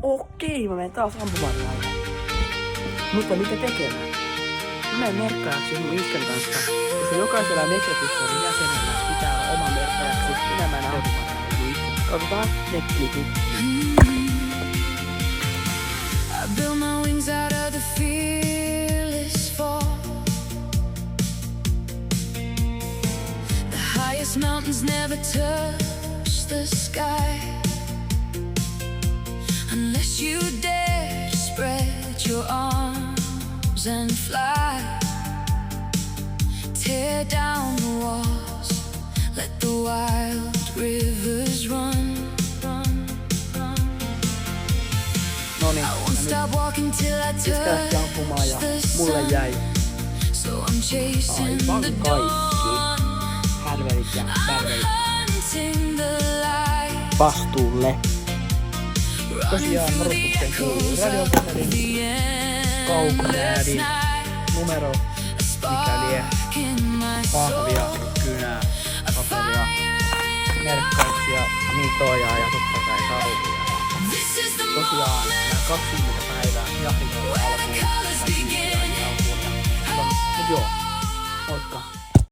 Okei, mä menen taas ampumaan näitä. Mutta mitä tekemään? Mä menen merkkaajaksi mun iskän kanssa, koska jokaisella Netflixin jäsenellä pitää olla oma merkkaajaksi. Minä menen ampumaan näitä mun iskän. Katsotaan netklipit. I build my wings out of the fearless fall. The highest mountains never touch the sky unless you dare to spread your arms and fly. Tear down the walls, let the wild rivers run. Noniin, I won't stop walking till I touch ampumaan ja the mulle sun. jäi So I'm chasing aivan the kaikki dawn. härvelit ja värvelit Hunting the light. vastuulle. Running Tosiaan through the varustukseen kuuluu echoes of radiopuhelin, the endless kaukolähdin, night. numero, A mikä spark lie, in my pahvia, soul. kynää, A paperia, fire in merkkauksia, mitoja ja totta kai saruja. This is the Tosiaan moment nämä 20 päivää jahdin alkuun. where the colors begin. Mutta joo, moikka.